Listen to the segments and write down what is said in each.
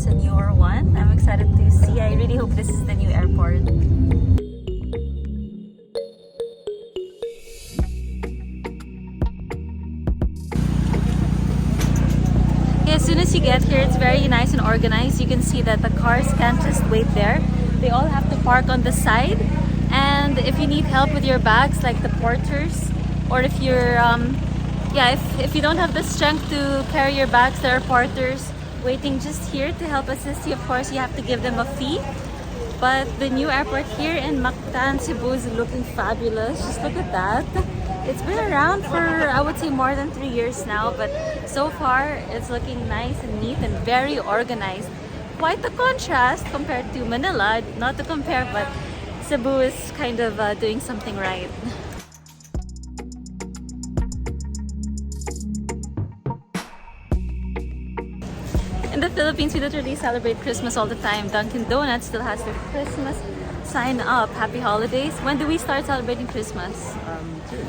a newer one. I'm excited to see. I really hope this is the new airport. As soon as you get here, it's very nice and organized. You can see that the cars can't just wait there. They all have to park on the side. And if you need help with your bags, like the porters, or if you're, if you don't have the strength to carry your bags, there are porters waiting just here to help assist you. Of course, you have to give them a fee. But the new airport here in Mactan Cebu is looking fabulous. Just look at that. It's been around for, I would say, more than 3 years now, but so far it's looking nice and neat and very organized. Quite the contrast compared to Manila. Not to compare, but Cebu is kind of doing something right. In the Philippines, we literally celebrate Christmas all the time. Dunkin' Donuts still has their Christmas sign up. Happy holidays. When do we start celebrating Christmas? June.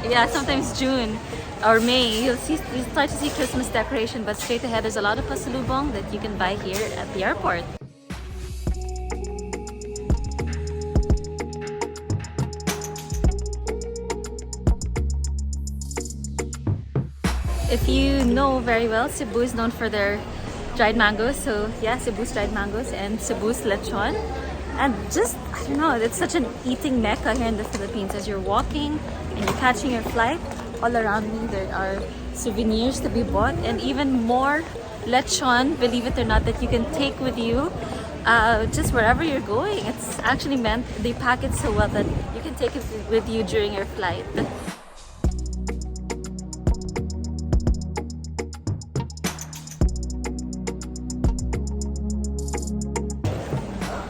Yeah, sometimes June or May. You'll start to see Christmas decoration, but straight ahead there's a lot of pasalubong that you can buy here at the airport. If you know very well, Cebu is known for their dried mangoes. So yeah, Cebu's dried mangoes and Cebu's lechon. And just, I don't know, it's such an eating mecca here in the Philippines. As you're walking and you're catching your flight, all around me there are souvenirs to be bought and even more lechon, believe it or not, that you can take with you just wherever you're going. It's actually meant, they pack it so well that you can take it with you during your flight.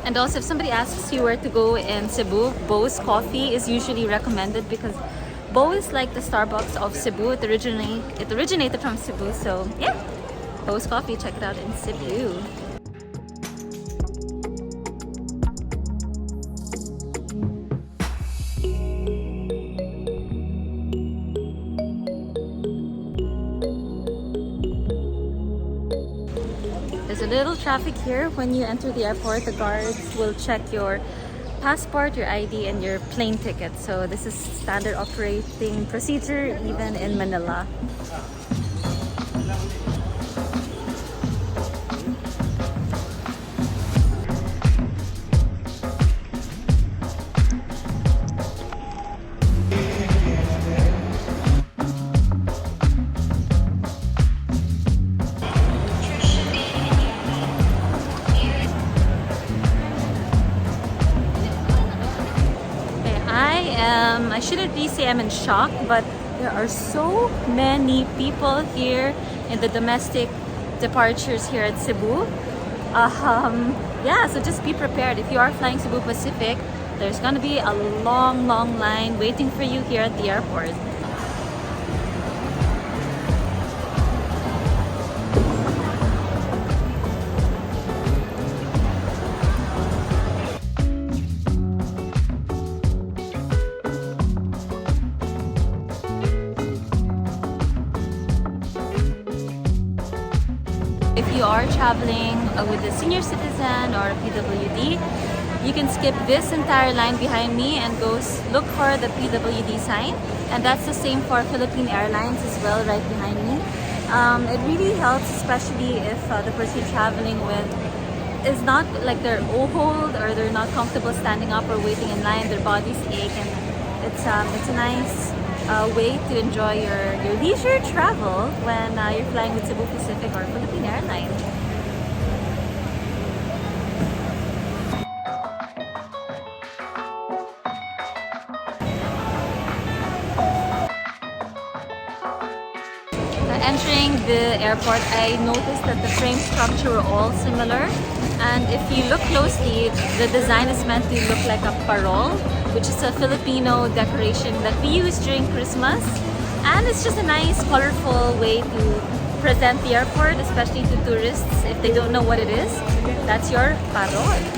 And also, if somebody asks you where to go in Cebu, Bo's Coffee is usually recommended because Bo is like the Starbucks of Cebu. It originated from Cebu, so yeah, Bo's Coffee, check it out in Cebu. There's a little traffic here. When you enter the airport, the guards will check your passport, your ID, and your plane ticket. So this is standard operating procedure even in Manila. I shouldn't really say I'm in shock, but there are so many people here in the domestic departures here at Cebu. Yeah, so just be prepared. If you are flying Cebu Pacific, there's gonna be a long line waiting for you here at the airport. If you are traveling with a senior citizen or a PWD, you can skip this entire line behind me and go look for the PWD sign. And that's the same for Philippine Airlines as well, right behind me. It really helps, especially if the person you're traveling with is not like they're old or they're not comfortable standing up or waiting in line, their bodies ache, and it's a nice way to enjoy your leisure travel when you're flying with Cebu Pacific or Philippine Airlines. Entering the airport, I noticed that the frame structure were all similar, and if you look closely, the design is meant to look like a parol, which is a Filipino decoration that we use during Christmas. And it's just a nice, colorful way to present the airport, especially to tourists if they don't know what it is. That's your parol.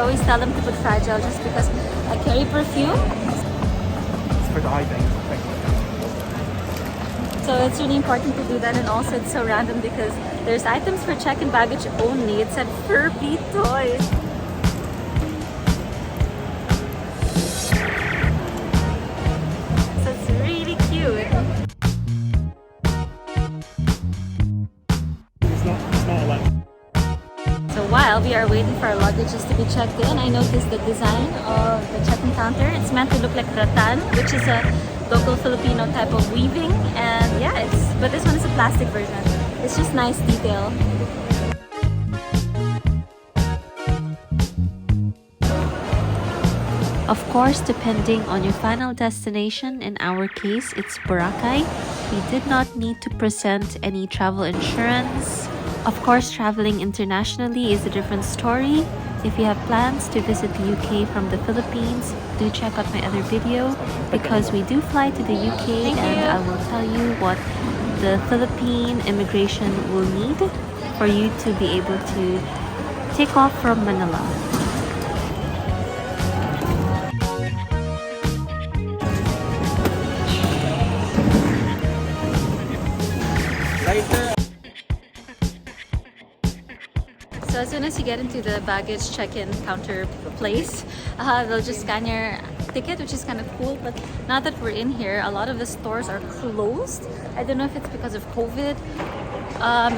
always tell them to put fragile just because I carry perfume. It's for the high things. So it's really important to do that, and also it's so random because there's items for check-in baggage only. It said Furby toys. So it's really cute. It's not allowed. So while we are waiting for our luggages to be checked in, I noticed the design of the check-in counter. It's meant to look like rattan, which is a local Filipino type of weaving, and yeah, but this one is a plastic version. It's just nice detail. Of course, depending on your final destination, in our case, it's Boracay. We did not need to present any travel insurance. Of course, traveling internationally is a different story. If you have plans to visit the UK from the Philippines, do check out my other video because we do fly to the UK and I will tell you what the Philippine immigration will need for you to be able to take off from Manila. So as soon as you get into the baggage check-in counter place, they'll just scan your ticket, which is kind of cool. But now that we're in here, a lot of the stores are closed. I don't know if it's because of COVID.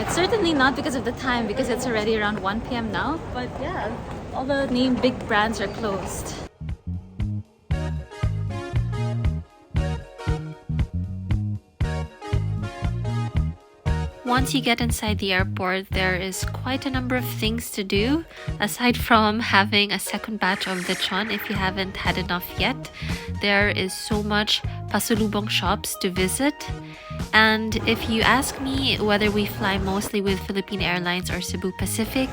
It's certainly not because of the time, because it's already around 1 p.m. now. But yeah, all the name big brands are closed. Once you get inside the airport, there is quite a number of things to do. Aside from having a second batch of lechon, if you haven't had enough yet, there is so much pasulubong shops to visit. And if you ask me whether we fly mostly with Philippine Airlines or Cebu Pacific,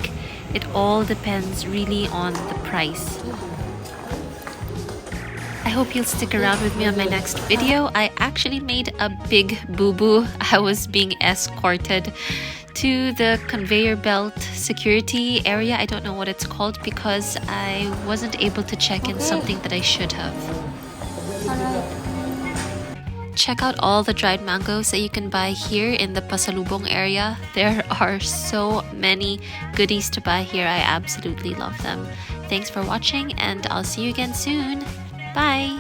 it all depends really on the price. I hope you'll stick around with me on my next video. I actually made a big boo-boo. I was being escorted to the conveyor belt security area. I don't know what it's called because I wasn't able to check in something that I should have. Check out all the dried mangoes that you can buy here in the Pasalubong area. There are so many goodies to buy here. I absolutely love them. Thanks for watching and I'll see you again soon. Bye!